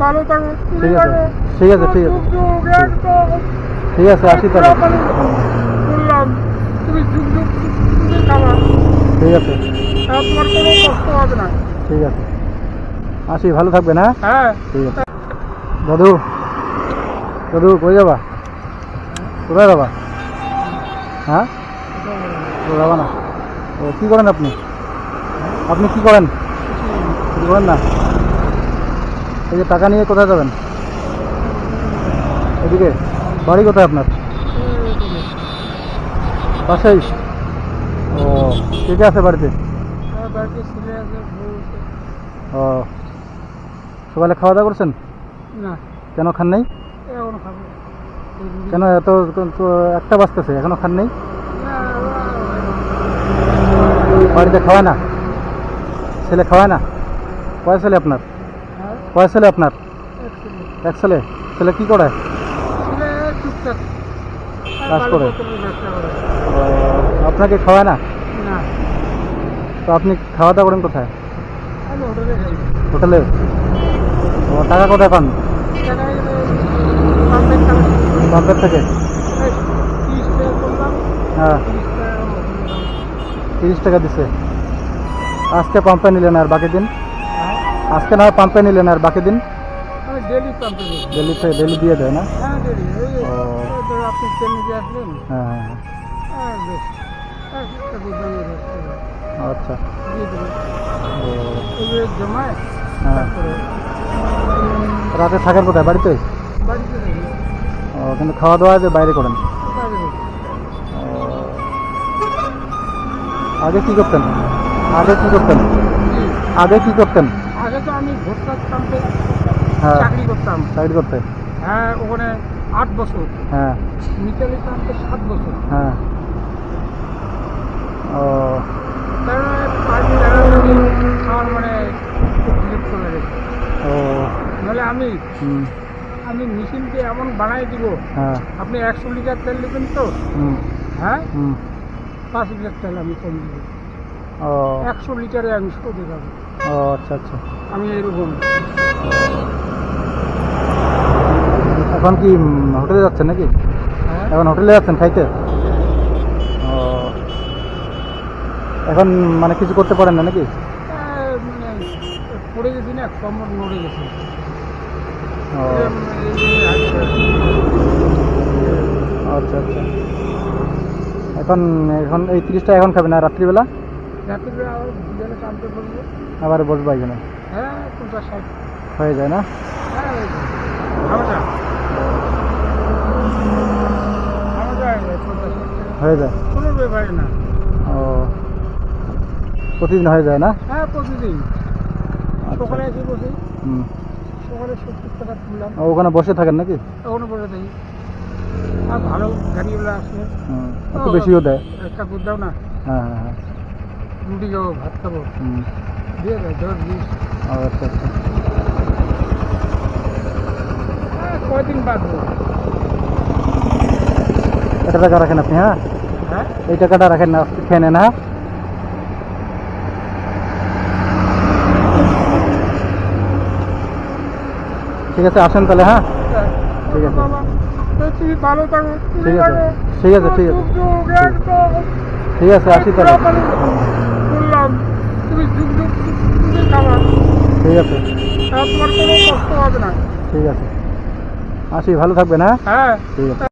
ভালো থাকো। ঠিক আছে ঠিক আছে ঠিক আছে ঠিক আছে আসি তাহলে। বললাম তুমি যুগ যুগ তুমি খাবার, ঠিক আছে তোমার কোনো কষ্ট হবে না। ঠিক আছে আসি, ভালো থাকবেন। হ্যাঁ হ্যাঁ ঠিক আছে। দাদু দাদু কই যাবা? কোথায় যাবা? হ্যাঁ তো যাবা না? ও কী করেন আপনি? আপনি কী করেন? কিছু করেন না? এই যে টাকা নিয়ে কোথায় যাবেন? এদিকে বাড়ি কোথায় আপনার? পাশেই? ও কে কে আছে বাড়িতে? বাড়িতে ছেলে আছে, বউ আছে। ও সকালে খাওয়া দাওয়া করছেন? না কেন খান নাই? এখন খাবো। কেন এত তো একটা বাজতেছে এখনো খান নেই? বাড়িতে খাওয়ায় না? ছেলে খাওয়ায় না? কয় ছেলে আপনার? কয় ছেলে আপনার? এক ছেলে। ছেলে কি করে? কাজ করে। আপনাকে খাওয়ায় না? না তো আপনি খাওয়া দাওয়া করেন কোথায়? আমি হোটেলে খাই। হোটেলে? ও টাকা কোথায় পান? পাম্পের থেকে? 30 টাকা করলাম, হ্যাঁ 30 টাকা দিছে। আজকে পাম্পে নিলেন আর বাকি দিন? আজকে না হয় পাম্পে নিলেন আর বাকি দিন? আমি ডেলি পাম্পে যাই। ডেলি দিয়ে দেয় না? হ্যাঁ ডেলি। ও আপনি ট্রেন নিতে আসলেন, হ্যাঁ হ্যাঁ হ্যাঁ বেশ একটা গুদামে হ্যাঁ আচ্ছা। দিয়ে দেবেন। ও ওই জমায় হ্যাঁ। তারপরে রাতে থাকেন কোথায়? বাড়িতে? বাড়িতে যাই, ও কিন্তু খাওয়া দাওয়া যে বাইরে করেন? বাইরে যাই। ও আগে কি করতেন? আগে কি করতেন? আগে কি করতেন? আগে তো আমি ভোটকার পাম্পে হ্যাঁ চাকরি করতাম। চাকরি করতে? হ্যাঁ ওখানে 8 বছর, হ্যাঁ মিতালি পাম্পে 7 বছর। হ্যাঁ ও তারপরে আমার মানে বিরক্ত চলে গেছে। ও নাহলে আমি হুম আমি মেশিনকে এমন বানাই দিব, হ্যাঁ আপনি 100 লিটার তেল নেবেন তো, হুম হ্যাঁ হুম 5 লিটার তেল আমি কম দিব, ও 100 লিটারে আমি সোজে যাবো। ও আচ্ছা আচ্ছা। আমি এরকম। এখন কি হোটেলে যাচ্ছেন নাকি? হ্যাঁ এখন হোটেলে যাচ্ছেন খাইতে? ও এখন মানে কিছু করতে পারেন না নাকি? মানে পড়ে গেছি না, কমর নড়ে গেছে। ও আচ্ছা আচ্ছা। এখন এখন এই 30টা এখন খাবেন আর রাত্রিবেলা? রাত্রিবেলা আবার বিকেলে কামতে বলবো। আবার বসবো এখানে? হ্যাঁ 50-60 হয়ে যায় না? হ্যাঁ হয়ে যায়। আমার যা আমার যা 50-60 হয়ে যায়? কোনো ব্যাপার না। ও প্রতিদিন হয়ে যায় না? হ্যাঁ প্রতিদিন আচ্ছা। সকালে এসে বসি, হুম সকালে 70 টাকা তুললাম, ও, ওখানে বসে থাকেন নাকি? তখনও বসে থাকি। আর ভালো গাড়িওয়ালা আসলে হুম একটু বেশিও দেয়? একটা দুধ দাও না, হ্যাঁ হ্যাঁ হ্যাঁ রুটি খাবো, ভাত খাবো, হুম দিয়ে দেয় 10-20। ও আচ্ছা আচ্ছা। হ্যাঁ কয়দিন বাঁচবো। এটা টাকা রাখেন আপনি? হ্যাঁ হ্যাঁ এই টাকাটা রাখেন না, খেয়ে নেন। হ্যাঁ ঠিক আছে আসেন তাহলে। হ্যাঁ ঠিক আছে। বাবা তুমি ভালো থাকো। ঠিক আছে ঠিক আছে ঠিক আছে ঠিক আছে আসি তাহলে। বললাম তুমি যুগ যুগ তুমি খাবার, ঠিক আছে তোমার কোনো কষ্ট হবে না। ঠিক আছে আসি, ভালো থাকবেন। হ্যাঁ হ্যাঁ ঠিক আছে।